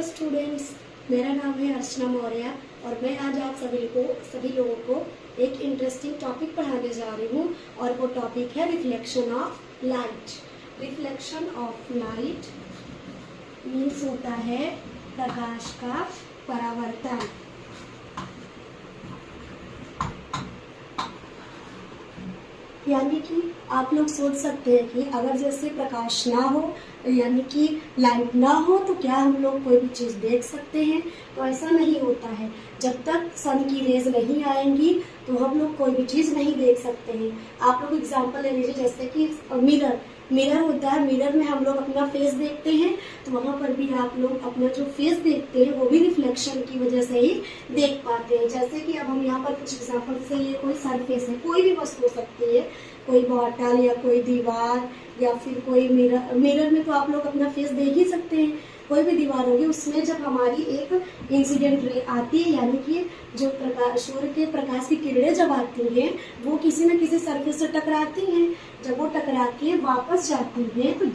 Students, मेरा नाम है अर्चना मौर्य और मैं आज आप सभी लोगों को एक इंटरेस्टिंग टॉपिक पढ़ाने जा रही हूँ और वो टॉपिक है reflection of light. Reflection of light means होता है प्रकाश का परावर्तन। यानी कि आप लोग सोच सकते हैं कि अगर जैसे प्रकाश ना हो यानी कि लाइट ना हो तो क्या हम लोग कोई भी चीज़ देख सकते हैं? तो ऐसा नहीं होता है। जब तक सन की रेज नहीं आएंगी तो हम लोग कोई भी चीज़ नहीं देख सकते हैं। आप लोग एग्जांपल ले लीजिए, जैसे कि मिरर होता है। मिरर में हम लोग अपना फेस देखते हैं तो वहाँ पर भी आप लोग अपना जो फेस देखते हैं वो भी रिफ्लेक्शन की वजह से ही देख पाते हैं। जैसे कि अब हम यहाँ पर कुछ एग्जांपल से, ये कोई सरफेस है, कोई भी वस्तु हो सकती है, कोई बॉटल या कोई दीवार या फिर कोई मिरर में तो आप लोग अपना फेस देख ही सकते हैं। कोई भी दीवार होगी उसमें जब हमारी एक इंसिडेंट रे आती है यानी कि जो सूर्य के प्रकाश की किरणें जब आती हैं वो किसी न किसी सरफेस से टकराती हैं। जब वो टकरा के वापस जाती हैं तो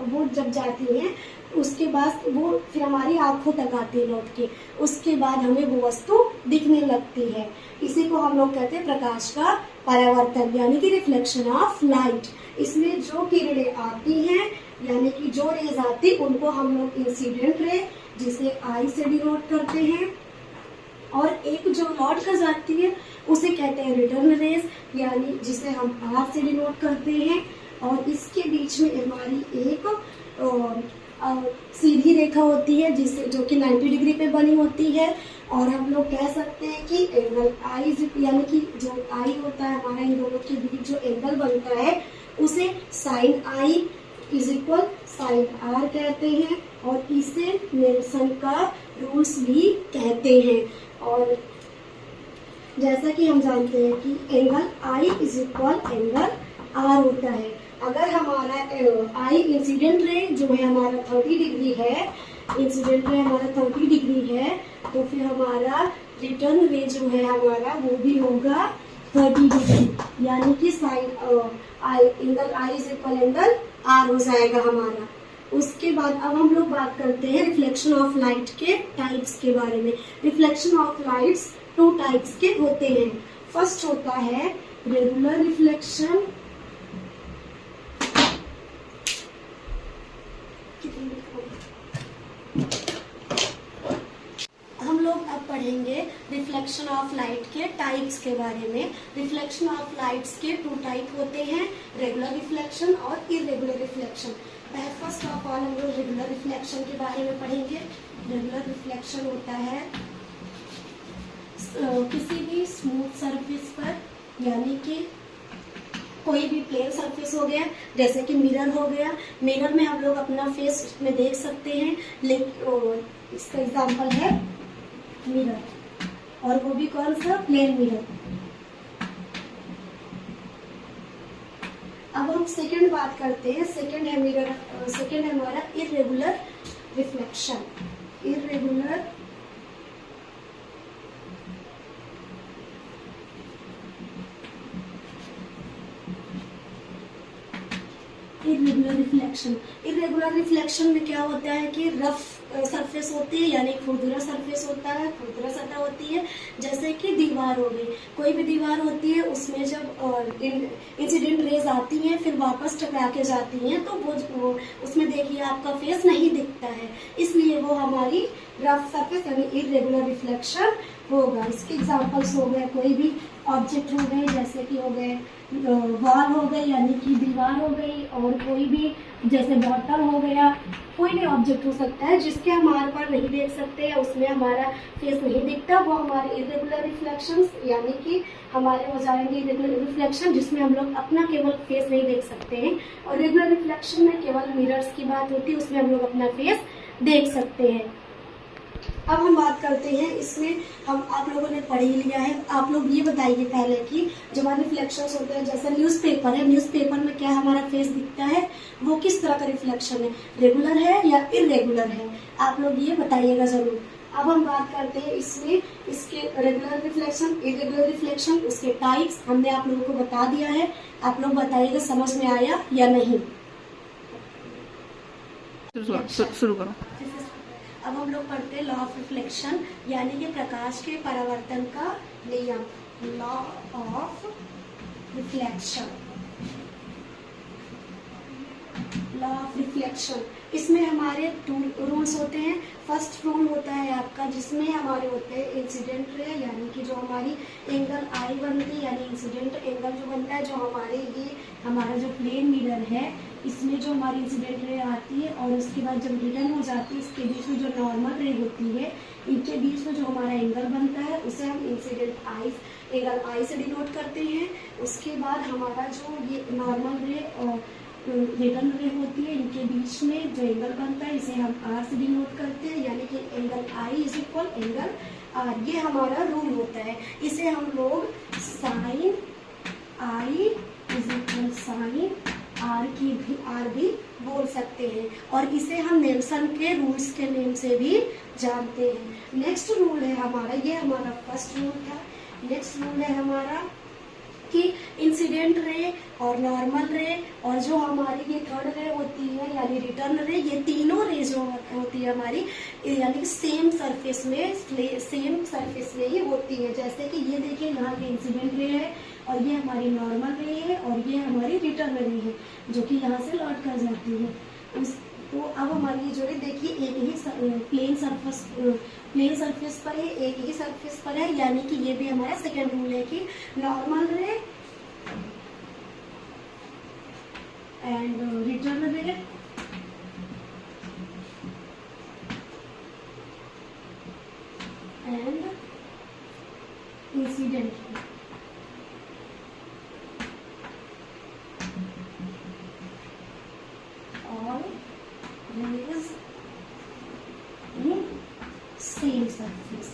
वो जब जाती हैं उसके बाद वो फिर हमारी आंखों तक आती है लौट के, उसके बाद हमें वो वस्तु दिखने लगती है। इसी को हम लोग कहते हैं प्रकाश का परावर्तन यानी कि रिफ्लेक्शन ऑफ लाइट। इसमें जो किरणें आती हैं यानी कि जो रेज आती उनको हम लोग इंसिडेंट रे जिसे आई से डिनोट करते हैं, और एक जो लौट कर जाती है उसे कहते हैं रिटर्न रेज यानी जिसे हम आर से डिनोट करते हैं। और इसके बीच में हमारी एक सीधी रेखा होती है जो कि 90 डिग्री पे बनी होती है, और हम लोग कह सकते हैं कि एंगल आई यानी कि जो आई होता है हमारा, इन दोनों के बीच जो एंगल बनता है उसे sine I is equal sine R कहते हैं, और इसे नेल्सन का रूल्स भी कहते हैं। और जैसा कि हम जानते हैं कि angle I is equal angle R होता है। अगर हमारा आई इंसिडेंट रे जो है हमारा 30 डिग्री है, इंसिडेंट रे हमारा 30 डिग्री है, तो फिर हमारा रिटर्न रे जो है हमारा वो भी होगा 30 डिग्री यानी कि sine i angle I is equal angle r हो जाएगा हमारा। उसके बाद अब हम लोग बात करते हैं रिफ्लेक्शन ऑफ लाइट के टाइप्स के बारे में। रिफ्लेक्शन ऑफ लाइट्स 2 टाइप्स के होते हैं। फर्स्ट होता है रेगुलर रिफ्लेक्शन, हम लोग अब पढ़ेंगे रिफ्लेक्शन ऑफ लाइट के टाइप्स के बारे में। रिफ्लेक्शन ऑफ लाइट्स के 2 टाइप होते हैं, रेगुलर रिफ्लेक्शन और irregular reflection. First of all हम लोग रेगुलर रिफ्लेक्शन के बारे में पढ़ेंगे। रेगुलर रिफ्लेक्शन होता है किसी भी स्मूथ सरफेस पर यानी कि कोई भी प्लेन सरफेस हो गया, जैसे कि मिरर हो गया। मिरर में हम लोग अपना फेस में देख सकते हैं, लेकिन इसका एग्जांपल है मिरर, और वो भी कौन सा, प्लेन मिरर। अब हम सेकंड बात करते हैं। सेकंड है हमारा irregular reflection. Irregular irregular reflection में क्या होता है कि रफ सरफेस होती है यानी खुरदुरा सरफेस होता है, खुरदुरा सतह होती है। जैसे कि दीवार हो गई, कोई भी दीवार होती है उसमें जब इंसिडेंट रेज आती हैं फिर वापस टकरा के जाती हैं तो वो उसमें देखिए आपका फेस नहीं दिखता है, इसलिए वो हमारी रफ सरफेस यानी इरेगुलर रिफ्लेक्शन होगा। इसके एग्जाम्पल्स हो गए कोई भी ऑब्जेक्ट हो गए, जैसे कि हो गए वॉल हो गई यानी कि दीवार हो गई, और कोई भी जैसे बॉटल हो गया, कोई भी ऑब्जेक्ट हो सकता है जिसके हम आर पार नहीं देख सकते या उसमें हमारा फेस नहीं दिखता, वो हमारे इरेगुलर रिफ्लेक्शंस यानी कि हमारे हो जाएंगे इरेगुलर रिफ्लेक्शन जिसमें हम लोग अपना केवल फेस नहीं देख सकते हैं। और रेगुलर रिफ्लेक्शन में केवल मिरर्स की बात होती है, उसमें हम लोग अपना फेस देख सकते हैं। अब हम बात करते हैं, इसमें हम आप लोगों ने पढ़ ही लिया है। आप लोग ये बताइए पहले कि जो हमारे रिफ्लेक्शंस होते हैं, जैसे न्यूज़पेपर है, न्यूज़पेपर में क्या हमारा फेस दिखता है, वो किस तरह का रिफ्लेक्शन है, रेगुलर है या इरेगुलर है? आप लोग ये बताइएगा जरूर। अब हम बात करते हैं इसमें इसके रेगुलर रिफ्लेक्शन, इरेगुलर रिफ्लेक्शन, उसके टाइप्स हमने आप लोगों को बता दिया है। आप लोग बताइएगा समझ में आया या नहीं। शुरू करो। अब हम लोग पढ़ते हैं लॉ ऑफ रिफ्लेक्शन, यानी कि प्रकाश के परावर्तन का नियम, law of reflection, law of reflection. इसमें हमारे टू रूल्स होते हैं। फर्स्ट रूल होता है आपका जिसमें हमारे होते हैं इंसिडेंट रे, यानी कि जो हमारी एंगल आई बनती है, यानी इंसिडेंट एंगल जो बनता है, जो हमारे ये हमारा जो प्लेन मिरर है इसमें जो हमारी इंसिडेंट रे आती है और उसके बाद जब रिटर्न हो जाती है इसके बीच में जो नॉर्मल रे होती है, इनके बीच में जो हमारा एंगल बनता है उसे हम इंसिडेंट आई एंगल आई से डिनोट करते हैं। उसके बाद हमारा जो ये नॉर्मल रे और रिटर्न रे होती है, इनके बीच में जो एंगल बनता है इसे हम आर से डिनोट करते हैं, यानी कि angle I is equal angle r. ये हमारा रूल होता है। इसे हम लोग sine I is equal sine r भी बोल सकते हैं, और इसे हम नेल्सन के रूल्स के नेम से भी जानते हैं। नेक्स्ट रूल है हमारा, ये हमारा फर्स्ट रूल था। नेक्स्ट रूल है हमारा कि इंसिडेंट रे और नॉर्मल रे और जो हमारी ये थर्ड रे होती है यानी रिटर्न रे, ये तीनों रे जो होती है हमारी यानी सेम सरफेस में ही होती है। जैसे कि ये देखिए यहाँ पे इंसिडेंट रे है और ये हमारी नॉर्मल रे है और ये हमारी रिटर्न रे है जो कि यहाँ से लौट कर जाती है। तो अब हमारी जो है देखिए एक ही प्लेन सरफेस पर है, एक ही सरफेस पर है, यानी कि ये भी हमारा सेकेंड रूल है कि नॉर्मल रे एंड रिटर्न रे एंड इंसिडेंट रे और rays in same surface,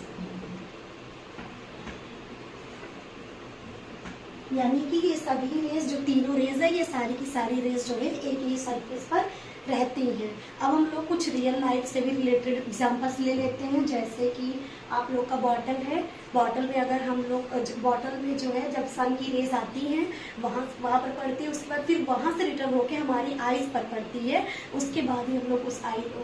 यानी कि ये सभी रेज जो तीनों रेज है ये सारी की सारी रेज जो है एक ही सरफेस पर रहती हैं। अब हम लोग कुछ रियल लाइफ से भी रिलेटेड एग्जांपल्स ले लेते हैं। जैसे कि आप लोग का बॉटल है, बॉटल में अगर हम लोग बॉटल में जो है जब सन की रेज आती हैं वहाँ पर पड़ती है, उसके बाद फिर वहाँ से रिटर्न होकर हमारी आईज पर पड़ती है, उसके बाद ही हम लोग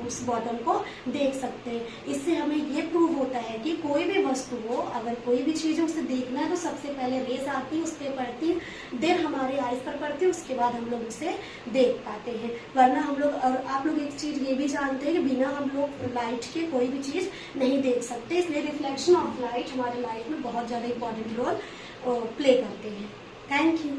उस बॉटल को देख सकते हैं। इससे हमें ये प्रूव होता है कि कोई भी वस्तु हो, अगर कोई भी चीज़ है उसे देखना है तो सबसे पहले रेज आती है, उस पर पड़ती है, देन हमारी आईज पर पड़ती है, उसके बाद हम लोग उसे देख पाते हैं। वरना हम लोग और आप लोग एक चीज़ ये भी जानते हैं कि बिना हम लोग लाइट के कोई भी चीज़ नहीं देख सकते। इसलिए रिफ्लेक्शन ऑफ लाइट हमारी लाइफ में बहुत ज़्यादा इंपॉर्टेंट रोल प्ले करते हैं। Thank you.